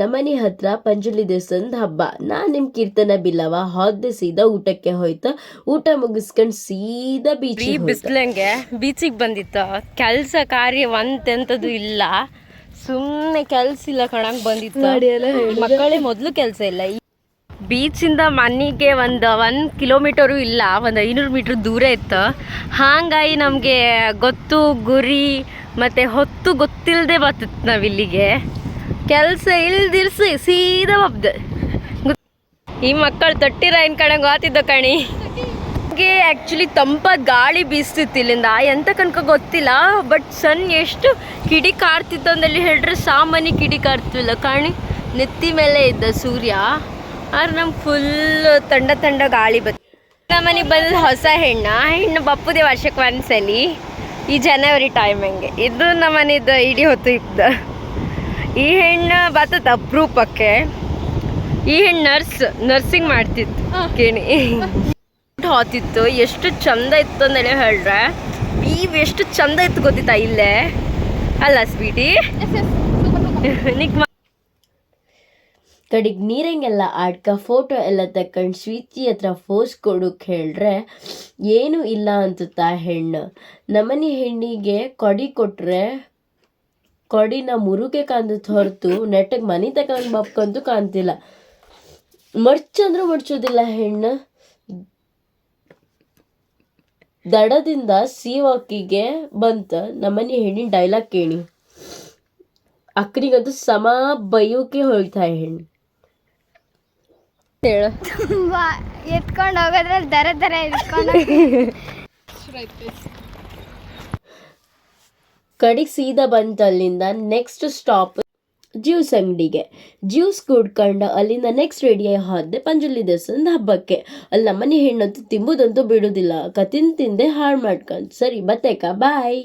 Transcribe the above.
ನಮ್ಮನೆ ಹತ್ರ ಪಂಜುರ್ಲಿ ದೇವಸ್ಥಾನದ ಹಬ್ಬ. ನಿಮ್ಮ ಕೀರ್ತನ ಬಿಲ್ಲವ ಹೋದೆ ಸೀದಾ ಊಟಕ್ಕೆ ಹೋಯ್ತು. ಊಟ ಮುಗಿಸ್ಕೊಂಡು ಸೀದಾ ಬಿಸಿಲಂಗೆ ಬೀಚಿಗೆ ಬಂದಿತ್ತು. ಕೆಲಸ ಕಾರ್ಯ ಒಂತೆಂಥದ್ದು ಇಲ್ಲ, ಸುಮ್ಮನೆ ಕೆಲಸ ಇಲ್ಲ ಕಣಂಗೆ ಬಂದಿತ್ತು. ಮಕ್ಕಳೇ ಮೊದಲು ಕೆಲಸ ಇಲ್ಲ. ಬೀಚಿಂದ ಮನೆಗೆ ಒಂದು 1 ಕಿಲೋಮೀಟರು ಇಲ್ಲ, ಒಂದು 500 ಮೀಟ್ರ್ ದೂರ ಇತ್ತು. ಹಾಗಾಗಿ ನಮಗೆ ಗೊತ್ತು ಗುರಿ ಮತ್ತು ಹೊತ್ತು ಗೊತ್ತಿಲ್ಲದೆ ಬರ್ತಿತ್ತು. ನಾವಿಲ್ಲಿಗೆ ಕೆಲಸ ಇಲ್ದಿರ್ಸಿ ಸೀದಾ ಒಬ್ದು. ಈ ಮಕ್ಕಳು ತೊಟ್ಟಿರ ಏನು ಕಣಂಗೆ ಗೊತ್ತಿದ್ದ ಕಣಿ. ನಮಗೆ ಆ್ಯಕ್ಚುಲಿ ತಂಪಾದ ಗಾಳಿ ಬೀಸ್ತಿತ್ತು ಇಲ್ಲಿಂದ, ಎಂತ ಕನಕ ಗೊತ್ತಿಲ್ಲ. ಬಟ್ ಸನ್ ಎಷ್ಟು ಕಿಡಿ ಕಾರ್ತಿತ್ತು ಅಂದಲ್ಲಿ ಹೇಳಿದ್ರೆ ಸಾಮಾನ್ಯ ಕಿಡಿ ಕಾರ್ತಿಲ್ಲ ಕಾಣಿ. ನೆತ್ತಿ ಮೇಲೆ ಇದ್ದ ಸೂರ್ಯ, ಆದ್ರೆ ನಮ್ಗೆ ಫುಲ್ ತಂಡ ಗಾಳಿ ಬರ್ತದೆ. ನಮ್ಮನೆಗೆ ಬಂದ ಹೊಸ ಹೆಣ್ಣು ಬಪ್ಪುದೇ ವರ್ಷಕ್ಕೆ ಒಂದ್ಸಲಿ ಈ ಜನವರಿ ಟೈಮಿಂಗೆ. ಇದು ನಮ್ಮನೆದು ಇಡೀ ಹೊತ್ತು ಇತ್ತು. ಈ ಹೆಣ್ಣು ಬರ್ತದ ಅಪರೂಪಕ್ಕೆ. ಈ ಹೆಣ್ಣು ನರ್ಸಿಂಗ್ ಮಾಡ್ತಿತ್ತು ಕೇಳಿ. ಹೋತಿತ್ತು, ಎಷ್ಟು ಚಂದ ಇತ್ತು ಅಂದೇಳಿ ಹೇಳ್ರೆ. ಎಷ್ಟು ಚಂದ ಇತ್ತು ಗೊತ್ತಿತ್ತಾ ಇಲ್ಲೇ ಅಲ್ಲ ಸ್ವೀಟಿ? ಕಡೆಗೆ ನೀರಂಗೆಲ್ಲ ಆಡ್ಕ ಫೋಟೋ ಎಲ್ಲ ತಕೊಂಡು ಸ್ವೀಟಿ ಹತ್ರ ಫೋಸ್ ಕೊಡೋಕೆ ಹೇಳ್ರೆ ಏನೂ ಇಲ್ಲ ಅಂತುತ್ತಾ ಹೆಣ್ಣು. ನಮ್ಮನೆ ಹೆಣ್ಣಿಗೆ ಕೊಡಿ ಕೊಟ್ಟರೆ ಕೊಡಿನ ಮುರುಗೆ ಕಾಂದತ್ ಹೊರತು ನೆಟ್ಟಗೆ ಮನೆ ತಗೊಂಡು ಬಪ್ಕಂತೂ ಕಾಣ್ತಿಲ್ಲ. ಮರ್ಚಂದ್ರೂ ಮಡ್ಚೋದಿಲ್ಲ ಹೆಣ್ಣು. ದಡದಿಂದ ಸೀವಾಕಿಗೆ ಬಂತ ನಮ್ಮನೆ ಹೆಣ್ಣಿನ ಡೈಲಾಗ್ ಕೇಳಿ. ಅಕ್ಕನಿಗಂತೂ ಸಮ ಬೈಯೋಕೆ ಹೋಗ್ತಾ ಹೆಣ್ಣು. ತುಂಬಾ ಎತ್ಕೊಂಡು ಹೋಗೋದ್ರಲ್ಲಿ ದರ ಎತ್ಕೊಂಡು ಕಡೆಗೆ ಸೀದಾ ಬಂತು. ಅಲ್ಲಿಂದ ನೆಕ್ಸ್ಟ್ ಸ್ಟಾಪ್ ಜ್ಯೂಸ್ ಅಂಗಡಿಗೆ. ಜ್ಯೂಸ್ ಕುಡ್ಕೊಂಡು ಅಲ್ಲಿಂದ ನೆಕ್ಸ್ಟ್ ರೆಡಿ ಹೋದೆ ಪಂಜುರ್ಲಿ ದೇವಸ್ಥಾನದ ಹಬ್ಬಕ್ಕೆ. ಅಲ್ಲಿ ನಮ್ಮನೆ ಹೆಣ್ಣಂತೂ ತಿಂಬುದಂತೂ ಬಿಡೋದಿಲ್ಲ. ತಿಂದೆ ಹಾಳು ಮಾಡ್ಕೊಂಡು. ಸರಿ ಬತ್ತೇಕ ಬಾಯ್.